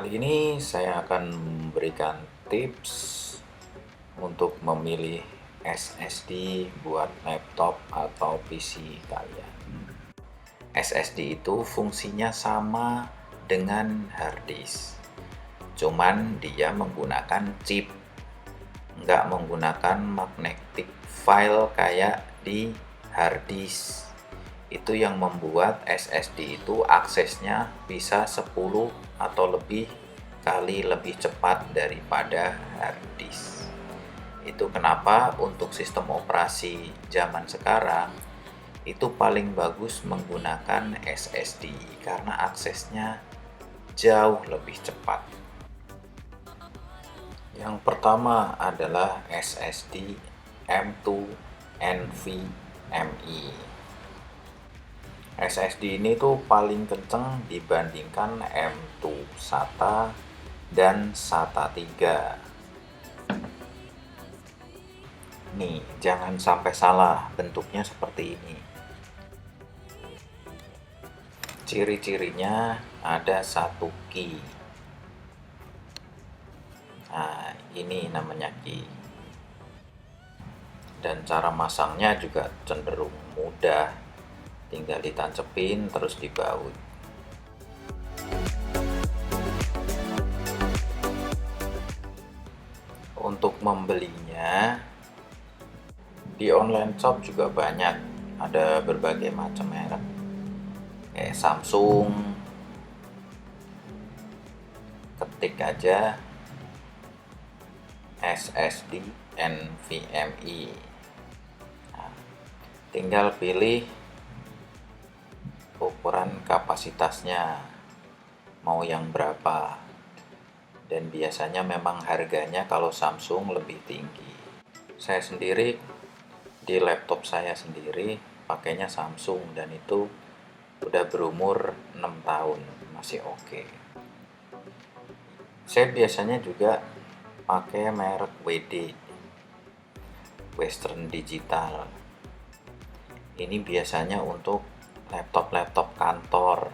Kali ini saya akan memberikan tips untuk memilih SSD buat laptop atau PC kalian. SSD itu fungsinya sama dengan hard disk, cuman dia menggunakan chip, nggak menggunakan magnetic file kayak di hard disk. Itu yang membuat SSD itu aksesnya bisa 10 atau lebih kali lebih cepat daripada hard disk. Itu kenapa untuk sistem operasi zaman sekarang itu paling bagus menggunakan SSD karena aksesnya jauh lebih cepat. Yang pertama adalah SSD M2 NVMe. SSD ini tuh paling kenceng dibandingkan M2 SATA dan SATA 3. Nih, jangan sampai salah, bentuknya seperti ini. Ciri-cirinya ada satu key. Nah, ini namanya key. Dan cara masangnya juga cenderung mudah. Tinggal ditancepin terus dibaut. Untuk membelinya di online shop juga banyak, ada berbagai macam merek kayak Samsung. Ketik aja SSD NVMe. Nah, tinggal pilih ukuran kapasitasnya mau yang berapa, dan biasanya memang harganya kalau Samsung lebih tinggi. Saya sendiri di laptop saya sendiri pakainya Samsung dan itu udah berumur 6 tahun, masih oke. Saya biasanya juga pakai merek WD, Western Digital. Ini biasanya untuk laptop-laptop kantor.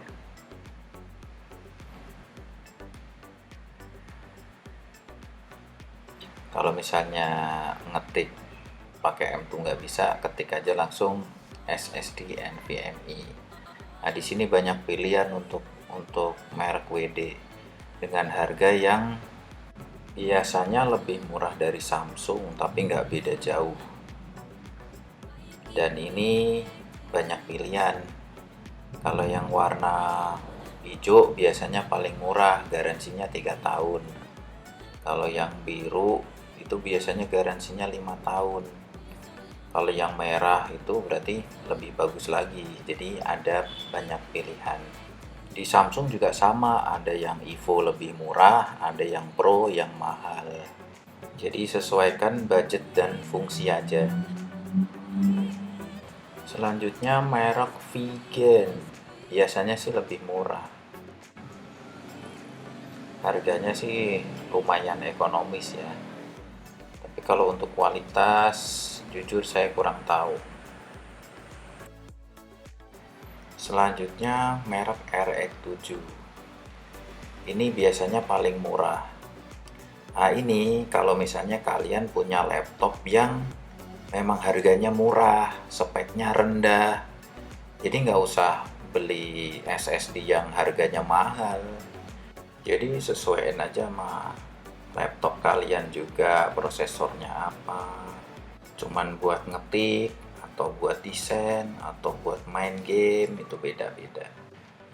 Kalau misalnya ngetik pakai M2 nggak bisa, ketik aja langsung SSD NVMe. Nah, di sini banyak pilihan untuk merek WD dengan harga yang biasanya lebih murah dari Samsung, tapi nggak beda jauh. Dan ini banyak pilihan. Kalau yang warna hijau biasanya paling murah, garansinya 3 tahun. Kalau yang biru itu biasanya garansinya 5 tahun. Kalau yang merah itu berarti lebih bagus lagi. Jadi ada banyak pilihan. Di Samsung juga sama, ada yang Evo lebih murah, ada yang Pro yang mahal. Jadi sesuaikan budget dan fungsi aja. Selanjutnya merek Vigen, biasanya sih lebih murah. Harganya sih lumayan ekonomis ya. Tapi kalau untuk kualitas, jujur saya kurang tahu. Selanjutnya merek RX7. Ini biasanya paling murah. Nah, ini kalau misalnya kalian punya laptop yang memang harganya murah, speknya rendah, jadi nggak usah beli SSD yang harganya mahal. Jadi sesuaiin aja sama laptop kalian juga, prosesornya apa, cuman buat ngetik atau buat desain atau buat main game, itu beda-beda.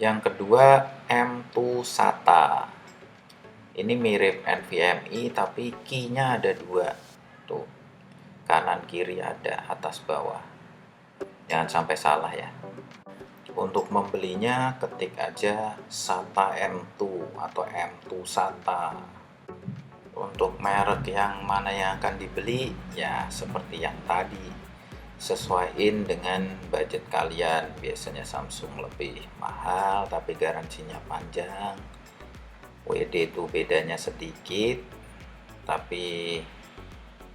Yang kedua M2 SATA. Ini mirip NVMe tapi key-nya ada 2 tuh, kanan kiri ada, atas bawah. Jangan sampai salah ya. Untuk membelinya ketik aja SATA M2 atau M2 SATA. Untuk merek yang mana yang akan dibeli ya seperti yang tadi, sesuaiin dengan budget kalian. Biasanya Samsung lebih mahal tapi garansinya panjang. WD itu bedanya sedikit tapi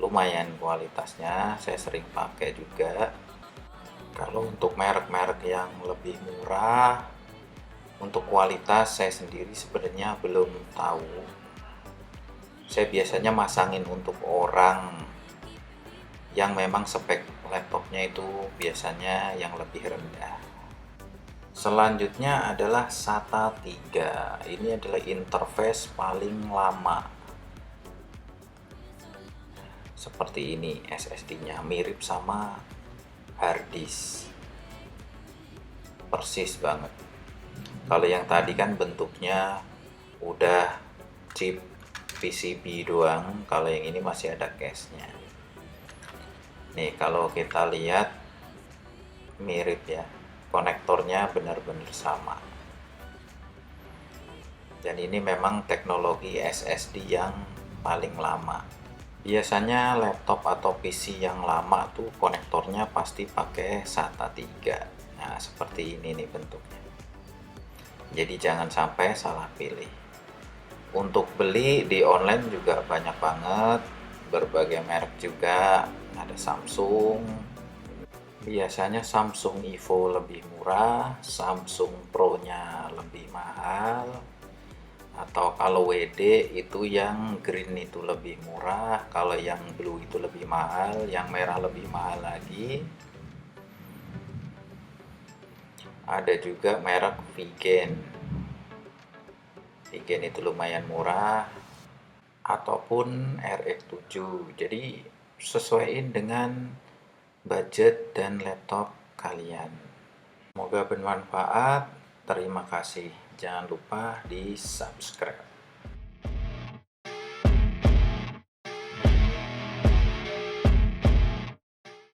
lumayan kualitasnya, saya sering pakai juga. Kalau untuk merek-merek yang lebih murah Untuk kualitas saya sendiri sebenarnya belum tahu. Saya biasanya masangin untuk orang yang memang spek laptopnya itu biasanya yang lebih rendah. Selanjutnya adalah SATA 3. Ini adalah interface paling lama. Seperti ini SSD-nya, mirip sama hard disk. Persis banget. Kalau yang tadi kan bentuknya udah chip PCB doang, kalau yang ini masih ada case-nya. Nih, kalau kita lihat mirip ya. Konektornya benar-benar sama. Dan ini memang teknologi SSD yang paling lama. Biasanya laptop atau PC yang lama tuh konektornya pasti pakai SATA 3. Nah, seperti ini nih bentuknya. Jadi jangan sampai salah pilih. Untuk beli di online juga banyak banget, berbagai merek juga. Ada Samsung. Biasanya Samsung Evo lebih murah, Samsung Pro-nya lebih mahal. Atau kalau WD itu yang green itu lebih murah, kalau yang blue itu lebih mahal, yang merah lebih mahal lagi. Ada juga merek Vigen. Vigen itu lumayan murah, ataupun RX7. Jadi sesuaiin dengan budget dan laptop kalian. Semoga bermanfaat. Terima kasih. Jangan lupa di subscribe.